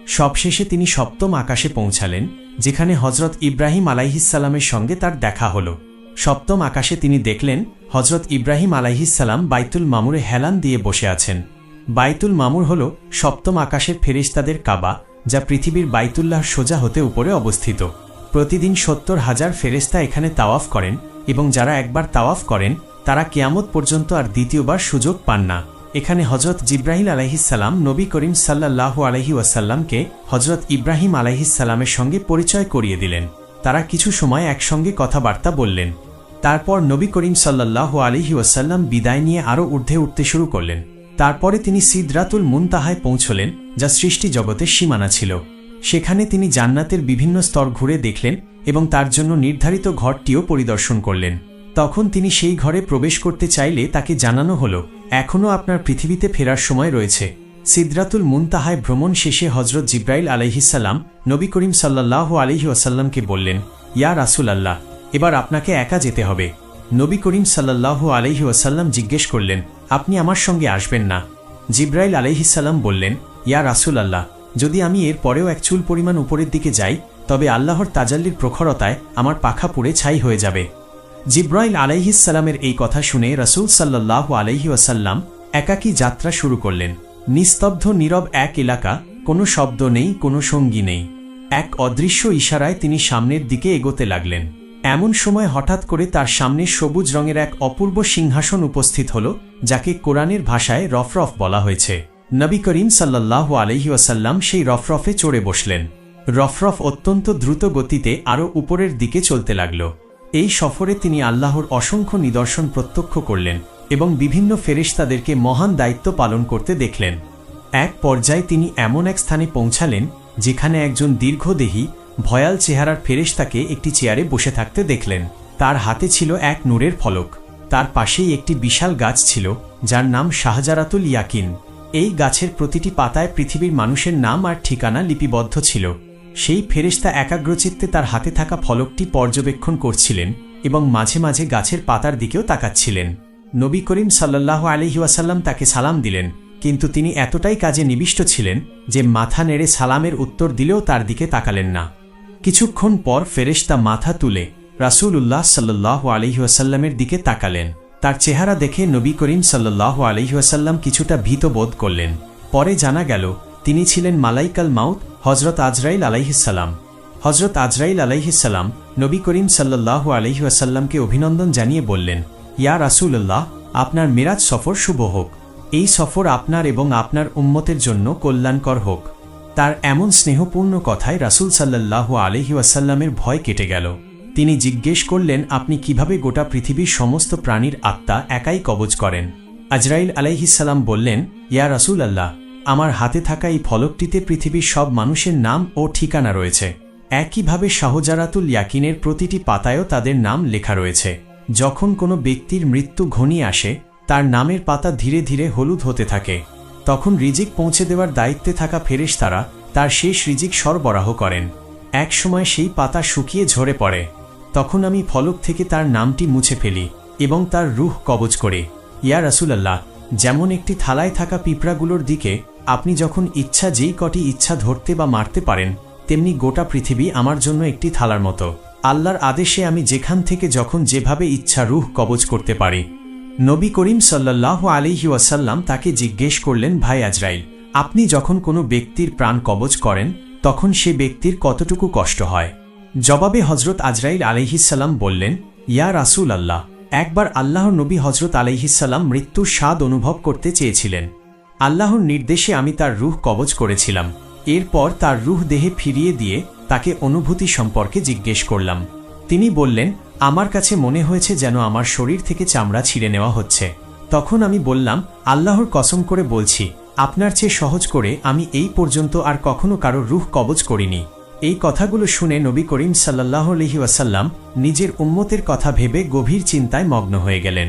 সবশেষে তিনি সপ্তম আকাশে পৌঁছালেন, যেখানে হজরত ইব্রাহিম আলাইহিসসালামের সঙ্গে তার দেখা হল। সপ্তম আকাশে তিনি দেখলেন হজরত ইব্রাহিম আলাইহিসসালাম বাইতুল মামুরে হেলান দিয়ে বসে আছেন। বাইতুল মামুর হল সপ্তম আকাশের ফেরেশতাদের কাবা, যা পৃথিবীর বাইতুল্লাহর সোজা হতে উপরে অবস্থিত। প্রতিদিন ৭০,০০০ ফেরেশতা এখানে তাওয়াফ করেন এবং যারা একবার তাওয়াফ করেন তারা কিয়ামত পর্যন্ত আর দ্বিতীয়বার সুযোগ পান না। এখানে হজরত জিব্রাহিল আলাইহিসসালাম নবী করিম সাল্লাল্লাহু আলাইহি ওয়াসাল্লামকে হজরত ইব্রাহিম আলাইহিসসালামের সঙ্গে পরিচয় করিয়ে দিলেন। তারা কিছু সময় একসঙ্গে কথাবার্তা বললেন। তারপর নবী করিম সাল্লাল্লাহু আলাইহি ওয়াসাল্লাম বিদায় নিয়ে আরও ঊর্ধ্বে উঠতে শুরু করলেন। তারপরে তিনি সিদরাতুল মুনতাহায় পৌঁছলেন, যা সৃষ্টি জগতের সীমানা ছিল। সেখানে তিনি জান্নাতের বিভিন্ন স্তর ঘুরে দেখলেন এবং তার জন্য নির্ধারিত ঘরটিও পরিদর্শন করলেন। তখন তিনি সেই ঘরে প্রবেশ করতে চাইলে তাকে জানানো হল, এখনও আপনার পৃথিবীতে ফেরার সময় রয়েছে। সিদরাতুল মুনতাহায় ভ্রমণ শেষে হজরত জিব্রাইল আলাইহিসসালাম নবী করিম সাল্লাল্লাহু আলাইহি ওয়াসাল্লামকে বললেন, ইয়া রাসূলুল্লাহ, এবার আপনাকে একা যেতে হবে। নবী করিম সাল্লাল্লাহু আলাইহি ওয়াসাল্লাম জিজ্ঞেস করলেন, আপনি আমার সঙ্গে আসবেন না? জিব্রাইল আলাইহিসসালাম বললেন, ইয়া রাসূলুল্লাহ, যদি আমি এর পরেও এক চুল পরিমাণ উপরের দিকে যাই তবে আল্লাহর তাজাল্লির প্রখরতায় আমার পাখা পুড়ে ছাই হয়ে যাবে। জিব্রাইল আলাইহিসসালামের এই কথা শুনে রাসূল সাল্লাল্লাহু আলাইহি ওয়াসাল্লাম একাকী যাত্রা শুরু করলেন। নিস্তব্ধ নীরব এক এলাকা, কোনো শব্দ নেই, কোনো সঙ্গী নেই। এক অদৃশ্য ইশারায় তিনি সামনের দিকে এগোতে লাগলেন। এমন সময় হঠাৎ করে তার সামনে সবুজ রঙের এক অপূর্ব সিংহাসন উপস্থিত হল, যাকে কোরআনের ভাষায় রফরফ বলা হয়েছে। নবী করিম সাল্লাল্লাহু আলাইহি ওয়াসাল্লাম সেই রফরফে চড়ে বসলেন। রফরফ অত্যন্ত দ্রুত গতিতে আরও উপরের দিকে চলতে লাগল। এই সফরে তিনি আল্লাহর অসংখ্য নিদর্শন প্রত্যক্ষ করলেন এবং বিভিন্ন ফেরেশতাদেরকে মহান দায়িত্ব পালন করতে দেখলেন। এক পর্যায়ে তিনি এমন এক স্থানে পৌঁছালেন যেখানে একজন দীর্ঘদেহী ভয়াল চেহারার ফেরেশতাকে একটি চেয়ারে বসে থাকতে দেখলেন। তার হাতে ছিল এক নূরের ফলক। তার পাশেই একটি বিশাল গাছ ছিল, যার নাম শাহজারাতুল ইয়াকিন। এই গাছের প্রতিটি পাতায় পৃথিবীর মানুষের নাম আর ঠিকানা লিপিবদ্ধ ছিল। সেই ফেরেশতা একাগ্রচিত্তে তার হাতে থাকা ফলকটি পর্যবেক্ষণ করছিলেন এবং মাঝে মাঝে গাছের পাতার দিকেও তাকাচ্ছিলেন। নবী করিম সাল্লাল্লাহু আলাইহি ওয়াসাল্লাম তাকে সালাম দিলেন, কিন্তু তিনি এতটাই কাজে নিবিষ্ট ছিলেন যে মাথা নেড়ে সালামের উত্তর দিলেও তার দিকে তাকালেন না। কিছুক্ষণ পর ফেরেশতা মাথা তুলে রাসূলুল্লাহ সাল্লাল্লাহু আলাইহি ওয়াসাল্লামের দিকে তাকালেন। তার চেহারা দেখে নবী করিম সাল্লাল্লাহু আলাইহি ওয়াসাল্লাম কিছুটা ভীত বোধ করলেন। পরে জানা গেল তিনি ছিলেন মালাইকাল মাউত হজরত আজরাইল আলাইহিসসালাম। হজরত আজরাইল আলাইহিসসালাম নবী করিম সাল্লাল্লাহু আলাইহি ওয়াসাল্লামকে অভিনন্দন জানিয়ে বললেন, ইয়া রাসূলুল্লাহ, আপনার মিরাজ সফর শুভ হোক। এই সফর আপনার এবং আপনার উম্মতের জন্য কল্যাণকর হোক। তার এমন স্নেহপূর্ণ কথায় রাসূল সাল্লাল্লাহু আলাইহি ওয়াসাল্লামের ভয় কেটে গেল। তিনি জিজ্ঞেস করলেন, আপনি কিভাবে গোটা পৃথিবীর সমস্ত প্রাণীর আত্মা একাই কবজ করেন? আজরাইল আলাইহিসসালাম বললেন, ইয়া রাসূলুল্লাহ, আমার হাতে থাকা এই ফলকটিতে পৃথিবীর সব মানুষের নাম ও ঠিকানা রয়েছে। একইভাবে শাহজারাতুল ইয়াকিনের প্রতিটি পাতায়ও তাদের নাম লেখা রয়েছে। যখন কোনো ব্যক্তির মৃত্যু ঘনিয়ে আসে, তার নামের পাতা ধীরে ধীরে হলুদ হতে থাকে। তখন রিজিক পৌঁছে দেওয়ার দায়িত্বে থাকা ফেরেশতারা তার শেষ রিজিক সরবরাহ করেন। এক সময় সেই পাতা শুকিয়ে ঝরে পড়ে। তখন আমি ফলক থেকে তার নামটি মুছে ফেলি এবং তার রূহ কবজ করি। ইয়া রাসূলুল্লাহ, যেমন একটি থালায় থাকা পিঁপড়াগুলোর দিকে আপনি যখন ইচ্ছা যেই কটি ইচ্ছা ধরতে বা মারতে পারেন, তেমনি গোটা পৃথিবী আমার জন্য একটি থালার মতো। আল্লাহর আদেশে আমি যেখান থেকে যখন যেভাবে ইচ্ছা রূহ কবজ করতে পারি। নবী করিম সাল্লাল্লাহু আলাইহি ওয়াসাল্লাম তাকে জিজ্ঞেস করলেন, ভাই আজরাইল, আপনি যখন কোনো ব্যক্তির প্রাণ কবজ করেন তখন সে ব্যক্তির কতটুকু কষ্ট হয়? জবাবে হজরত আজরাইল আলাইহিসসালাম বললেন, ইয়া রাসূলুল্লাহ, একবার আল্লাহর নবী হজরত আলাইহিসসালাম মৃত্যুর স্বাদ অনুভব করতে চেয়েছিলেন। আল্লাহর নির্দেশে আমি তার রূহ কবজ করেছিলাম। এরপর তার রূহ দেহে ফিরিয়ে দিয়ে তাকে অনুভূতি সম্পর্কে জিজ্ঞেস করলাম। তিনি বললেন, আমার কাছে মনে হয়েছে যেন আমার শরীর থেকে চামড়া ছিঁড়ে নেওয়া হচ্ছে। তখন আমি বললাম, আল্লাহর কসম করে বলছি, আপনার চেয়ে সহজ করে আমি এই পর্যন্ত আর কখনো কারো রূহ কবজ করিনি। এই কথাগুলো শুনে নবী করিম সাল্লাল্লাহু আলাইহি ওয়াসাল্লাম নিজের উম্মতের কথা ভেবে গভীর চিন্তায় মগ্ন হয়ে গেলেন।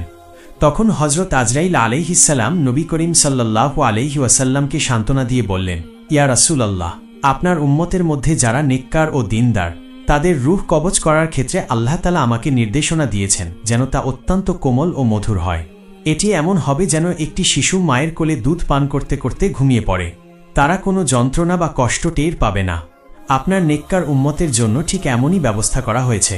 তখন হজরত আজরাইল আলাইহিসসালাম নবী করিম সাল্লাল্লাহু আলাইহি ওয়াসাল্লামকে সান্ত্বনা দিয়ে বললেন, ইয়া রাসূলুল্লাহ, আপনার উম্মতের মধ্যে যারা নেককার ও দিনদার, তাদের রূহ কবজ করার ক্ষেত্রে আল্লাহ তাআলা আমাকে নির্দেশনা দিয়েছেন যেন তা অত্যন্ত কোমল ও মধুর হয়। এটি এমন হবে যেন একটি শিশু মায়ের কোলে দুধ পান করতে করতে ঘুমিয়ে পড়ে। তারা কোনো যন্ত্রণা বা কষ্ট টের পাবে না। আপনার নেককার উম্মতের জন্য ঠিক এমনই ব্যবস্থা করা হয়েছে।